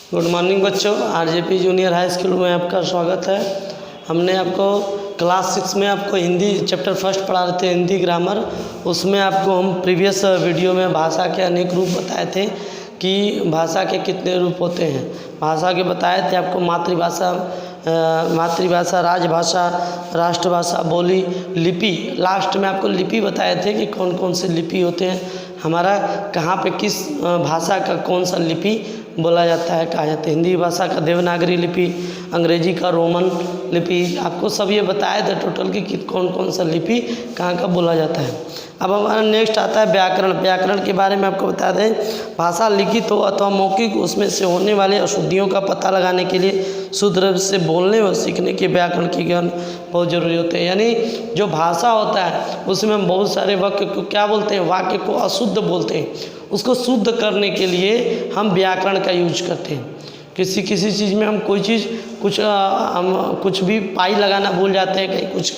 Good morning बच्चों, RJP junior high school में आपका स्वागत है। हमने आपको क्लास 6 में आपको हिंदी चैप्टर फर्स्ट पढ़ा रहे थे, हिंदी ग्रामर। उसमें आपको हम प्रीवियस वीडियो में भाषा के अनेक रूप बताए थे कि भाषा के कितने रूप होते हैं। भाषा के बताए थे आपको मातृभाषा, राजभाषा, राष्ट्रभाषा, बोली, लिपि। लास्ट में आपको लिपि बताए थे कि कौन कौन से लिपि होते हैं, हमारा कहाँ पे किस भाषा का कौन सा लिपि बोला जाता है, कहा जाता है। हिंदी भाषा का देवनागरी लिपि, अंग्रेजी का रोमन लिपि, आपको सब ये बताए थे टोटल कि कौन कौन सा लिपि कहाँ का बोला जाता है। अब हमारा नेक्स्ट आता है व्याकरण। व्याकरण के बारे में आपको बता दें, भाषा लिखित हो अथवा मौखिक, उसमें से होने वाले अशुद्धियों का पता लगाने के लिए शुद्ध रूप से बोलने और सीखने के व्याकरण की ज्ञान बहुत जरूरी होते हैं। यानी जो भाषा होता है उसमें हम बहुत सारे वाक्य को क्या बोलते हैं, वाक्य को अशुद्ध बोलते हैं। उसको शुद्ध करने के लिए हम व्याकरण का यूज करते हैं। किसी चीज़ में हम कोई चीज़ हम कुछ भी पाई लगाना भूल जाते हैं, कहीं कुछ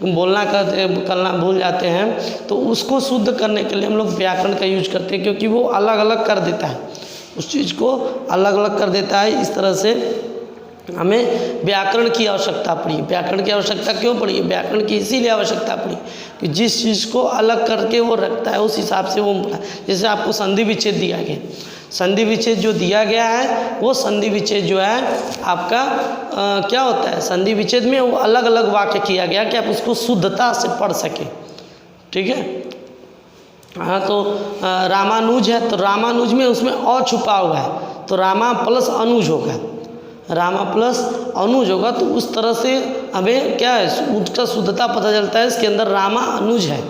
बोलना करना भूल जाते हैं, तो उसको शुद्ध करने के लिए हम लोग व्याकरण का यूज करते हैं, क्योंकि वो अलग अलग कर देता है, उस चीज़ को अलग अलग कर देता है। इस तरह से हमें व्याकरण की आवश्यकता पड़ी। व्याकरण की आवश्यकता क्यों पड़ी? व्याकरण की इसीलिए आवश्यकता पड़ी कि जिस चीज़ को अलग करके वो रखता है उस हिसाब से वो, जैसे आपको संधि विच्छेद दिया गया, संधि विच्छेद जो दिया गया है वो संधि विच्छेद जो है आपका क्या होता है, संधि विच्छेद में वो अलग अलग वाक्य किया गया कि आप उसको शुद्धता से पढ़ सकें। ठीक है। हाँ, तो रामानुज है तो रामानुज में उसमें अ छुपा हुआ है, तो रामा प्लस अनुज होगा, रामा प्लस अनुज होगा। तो उस तरह से हमें क्या है, उसका शुद्धता पता चलता है, इसके अंदर रामा अनुज है।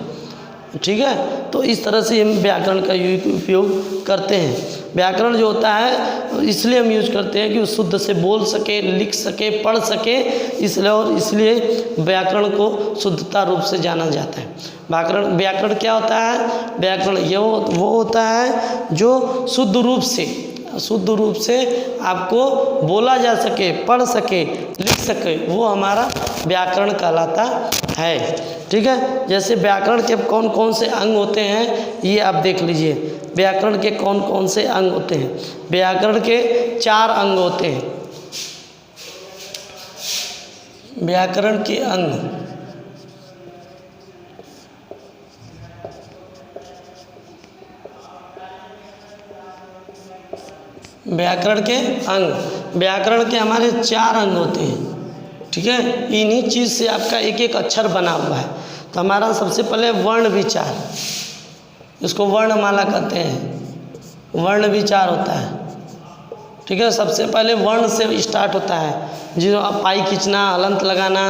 ठीक है। तो इस तरह से हम व्याकरण का उपयोग करते हैं। व्याकरण जो होता है इसलिए हम यूज करते हैं कि वो शुद्ध से बोल सके, लिख सके, पढ़ सके, इसलिए व्याकरण को शुद्धता रूप से जाना जाता है। व्याकरण क्या होता है? व्याकरण ये वो होता है जो शुद्ध रूप से आपको बोला जा सके, पढ़ सके, लिख सके, वो हमारा व्याकरण कहलाता है। ठीक है। जैसे व्याकरण के कौन कौन से अंग होते हैं ये आप देख लीजिए। व्याकरण के कौन कौन से अंग होते हैं? व्याकरण के 4 अंग होते हैं। व्याकरण के अंग, व्याकरण के अंग, व्याकरण के हमारे 4 अंग होते हैं। ठीक है। इन्हीं चीज़ से आपका एक एक अक्षर बना हुआ है। तो हमारा सबसे पहले वर्ण विचार, इसको वर्णमाला कहते हैं, वर्ण विचार होता है। ठीक है। सबसे पहले वर्ण से स्टार्ट होता है, जो पाई खींचना, हलंत लगाना,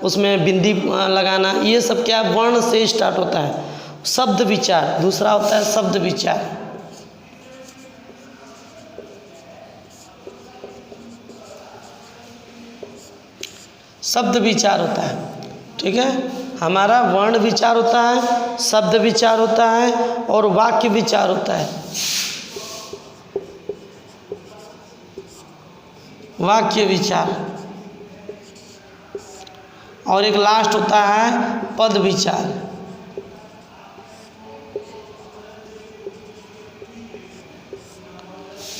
उसमें बिंदी लगाना, ये सब क्या वर्ण से स्टार्ट होता है। शब्द विचार दूसरा होता है, शब्द विचार। शब्द विचार होता है। ठीक है। हमारा वर्ण विचार होता है, शब्द विचार होता है और वाक्य विचार होता है, वाक्य विचार। और एक लास्ट होता है पद विचार।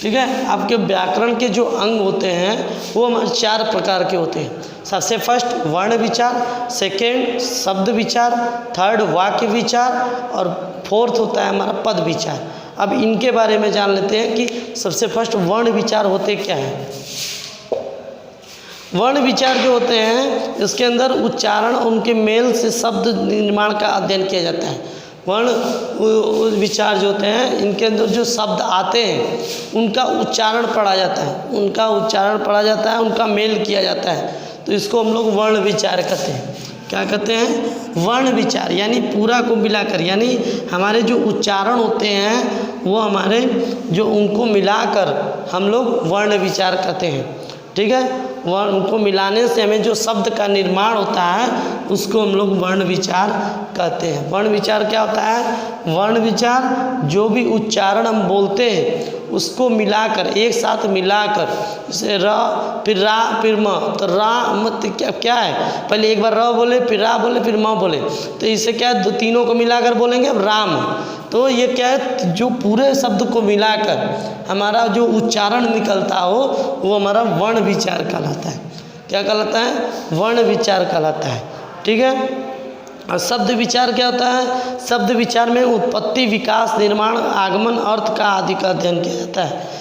ठीक है। आपके व्याकरण के जो अंग होते हैं वो हमारे 4 प्रकार के होते हैं। सबसे फर्स्ट वर्ण विचार, सेकंड शब्द विचार, थर्ड वाक्य विचार और फोर्थ होता है हमारा पद विचार। अब इनके बारे में जान लेते हैं कि सबसे फर्स्ट वर्ण विचार होते क्या हैं। वर्ण विचार जो होते हैं इसके अंदर उच्चारण, उनके मेल से शब्द निर्माण का अध्ययन किया जाता है। वर्ण विचार जो होते हैं इनके अंदर जो शब्द आते हैं उनका उच्चारण पढ़ा जाता है, उनका मेल किया जाता है। तो इसको हम लोग वर्ण विचार कहते हैं। क्या कहते हैं? वर्ण विचार। यानी पूरा को मिलाकर, यानी हमारे जो उच्चारण होते हैं वो हमारे जो उनको मिलाकर हम लोग वर्ण विचार कहते हैं। ठीक है। वर्ण उनको मिलाने से हमें जो शब्द का निर्माण होता है उसको हम लोग वर्ण विचार कहते हैं। वर्ण विचार क्या होता है? वर्ण विचार जो भी उच्चारण हम बोलते हैं उसको मिलाकर, एक साथ मिलाकर, जैसे र फिर रा फिर म, तो रा मत क्या है, पहले एक बार र बोले, फिर रा बोले, फिर म बोले, तो इससे क्या है, तीनों को मिलाकर बोलेंगे अब राम। तो ये क्या है, जो पूरे शब्द को मिलाकर हमारा जो उच्चारण निकलता हो वो हमारा वर्ण विचार कहलाता है। क्या कहलाता है? वर्ण विचार कहलाता है। ठीक है। और शब्द विचार क्या होता है? शब्द विचार में उत्पत्ति, विकास, निर्माण, आगमन, अर्थ का आदि का अध्ययन किया जाता है।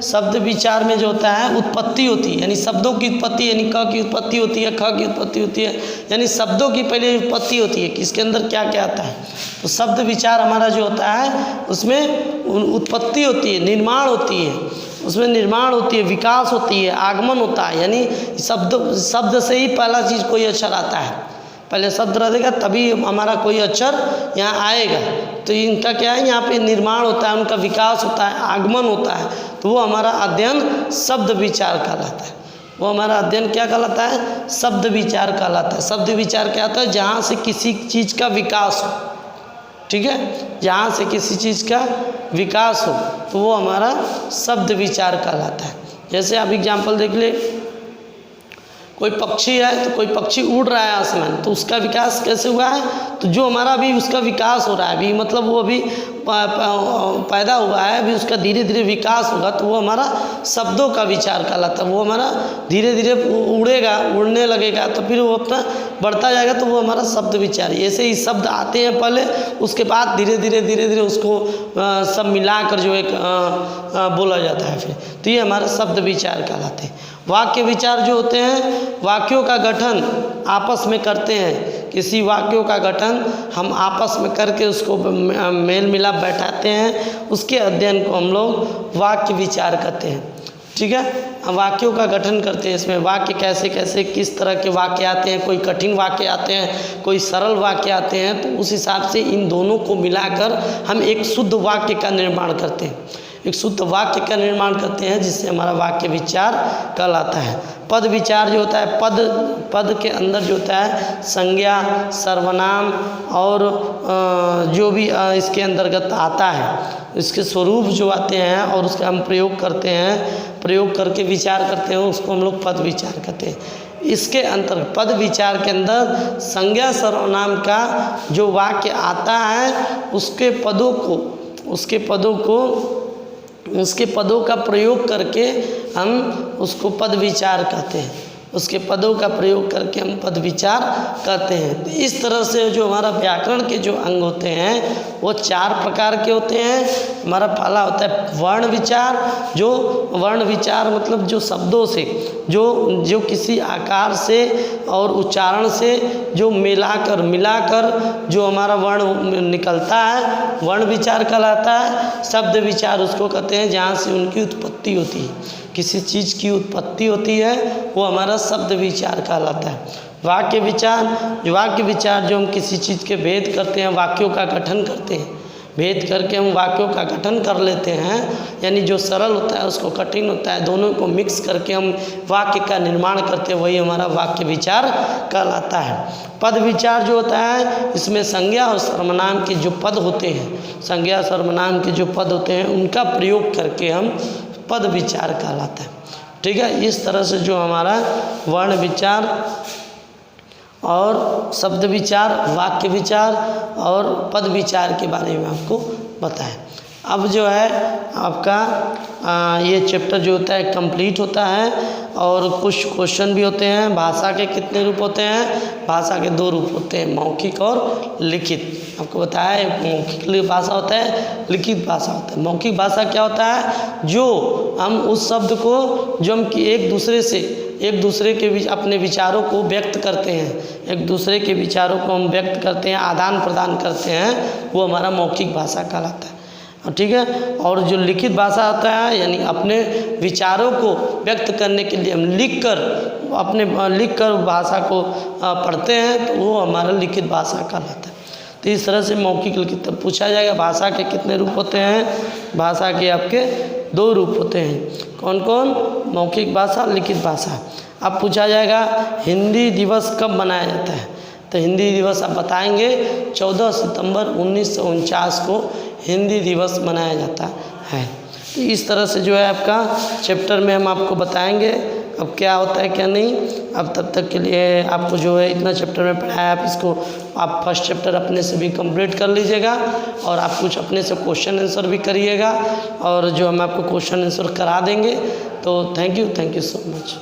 शब्द विचार में जो होता है उत्पत्ति होती है, यानी शब्दों की उत्पत्ति, यानी क की उत्पत्ति होती है, ख की उत्पत्ति होती है, यानी शब्दों की पहले उत्पत्ति होती है कि इसके अंदर क्या क्या आता है। तो शब्द विचार हमारा जो होता है उसमें उत्पत्ति होती है, निर्माण होती है, उसमें निर्माण होती है, विकास होती है, आगमन होता है, यानी शब्द से ही पहला चीज़ कोई अक्षर आता है। पहले शब्द रहेगा तभी हमारा कोई अक्षर यहाँ आएगा। तो इनका क्या है, यहाँ पे निर्माण होता है, उनका विकास होता है, आगमन होता है। तो वो हमारा अध्ययन शब्द विचार कहलाता है। वो हमारा अध्ययन क्या कहलाता है? शब्द विचार कहलाता है। शब्द विचार क्या होता है? जहाँ से किसी चीज़ का विकास हो। ठीक है, जहाँ से किसी चीज़ का विकास हो तो वो हमारा शब्द विचार कहलाता है। जैसे आप एग्जाम्पल देख ले, कोई पक्षी है तो कोई पक्षी उड़ रहा है आसमान, तो उसका विकास कैसे हुआ है? तो जो हमारा अभी उसका विकास हो रहा है, अभी मतलब वो अभी पैदा हुआ है, अभी उसका धीरे धीरे विकास होगा, तो वो हमारा शब्दों का विचार कहलाता है। वो हमारा धीरे धीरे उड़ेगा, उड़ने लगेगा, तो फिर वो अपना बढ़ता जाएगा, तो वो हमारा शब्द विचार। ऐसे ही शब्द आते हैं पहले, उसके बाद धीरे धीरे उसको सब मिलाकर जो एक बोला जाता है फिर, तो ये हमारा शब्द विचार कहलाते हैं। वाक्य विचार जो होते हैं, वाक्यों का गठन आपस में करते हैं। किसी वाक्यों का गठन हम आपस में करके उसको मेल मिलाप बैठाते हैं, उसके अध्ययन को हम लोग वाक्य विचार कहते हैं। ठीक है, वाक्यों का गठन करते हैं। इसमें वाक्य कैसे कैसे किस तरह के वाक्य आते हैं, कोई कठिन वाक्य आते हैं, कोई सरल वाक्य आते हैं, तो उस हिसाब से इन दोनों को मिलाकर हम एक शुद्ध वाक्य का निर्माण करते हैं। एक शुद्ध वाक्य का निर्माण करते हैं, जिससे हमारा वाक्य विचार कहलाता है। पद विचार जो होता है, पद के अंदर जो होता है संज्ञा, सर्वनाम और जो भी इसके अंतर्गत आता है, इसके स्वरूप जो आते हैं और उसका हम प्रयोग करते हैं, प्रयोग करके विचार करते हैं, उसको हम लोग पद विचार कहते हैं। इसके अंतर्गत पद विचार के अंदर संज्ञा सर्वनाम का जो वाक्य आता है, उसके पदों का प्रयोग करके हम उसको पद विचार कहते हैं। उसके पदों का प्रयोग करके हम पद विचार करते हैं। तो इस तरह से जो हमारा व्याकरण के जो अंग होते हैं वो 4 प्रकार के होते हैं। हमारा पहला होता है वर्ण विचार। जो वर्ण विचार मतलब जो शब्दों से जो किसी आकार से और उच्चारण से जो मिलाकर जो हमारा वर्ण निकलता है, वर्ण विचार कहलाता है। शब्द विचार उसको कहते हैं जहाँ से उनकी उत्पत्ति होती है, किसी चीज़ की उत्पत्ति होती है, वो हमारा शब्द विचार कहलाता है। वाक्य विचार जो हम किसी चीज़ के भेद करते हैं, वाक्यों का गठन करते हैं, भेद करके हम वाक्यों का गठन कर लेते हैं, यानी जो सरल होता है उसको कठिन होता है, दोनों को मिक्स करके हम वाक्य का निर्माण करते हैं, वही हमारा वाक्य विचार कहलाता है। पद विचार जो होता है, इसमें संज्ञा और सर्वनाम के जो पद होते हैं, संज्ञा सर्वनाम के जो पद होते हैं उनका प्रयोग करके हम पद विचार कहलाता है। ठीक है, इस तरह से जो हमारा वर्ण विचार और शब्द विचार, वाक्य विचार और पद विचार के बारे में आपको बताएं। अब जो है आपका ये चैप्टर जो होता है कंप्लीट होता है और कुछ क्वेश्चन भी होते हैं। भाषा के कितने रूप होते हैं? भाषा के 2 रूप होते हैं, मौखिक और लिखित। आपको बताया एक मौखिक भाषा होता है, लिखित भाषा होता है। मौखिक भाषा क्या होता है? जो हम उस शब्द को जो हम एक दूसरे के बीच अपने विचारों को व्यक्त करते हैं, एक दूसरे के विचारों को हम व्यक्त करते हैं, आदान प्रदान करते हैं, वो हमारा मौखिक भाषा कहलाता है। ठीक है, और जो लिखित भाषा होता है, यानी अपने विचारों को व्यक्त करने के लिए हम लिख कर भाषा को पढ़ते हैं, तो वो हमारा लिखित भाषा कहलाता है। तो इस तरह से मौखिक लिखित पूछा जाएगा। भाषा के कितने रूप होते हैं? भाषा के आपके 2 रूप होते हैं। कौन कौन? मौखिक भाषा, लिखित भाषा। अब पूछा जाएगा हिंदी दिवस कब मनाया जाता है? तो हिंदी दिवस आप बताएंगे 14 सितंबर 1949 को हिंदी दिवस मनाया जाता है। तो इस तरह से जो है आपका चैप्टर में हम आपको बताएंगे। अब क्या होता है क्या नहीं। अब तब तक के लिए आपको जो है इतना चैप्टर में पढ़ाया, आप इसको आप फर्स्ट चैप्टर अपने से भी कंप्लीट कर लीजिएगा और आप कुछ अपने से क्वेश्चन आंसर भी करिएगा और जो हम आपको क्वेश्चन आंसर करा देंगे। तो थैंक यू सो मच।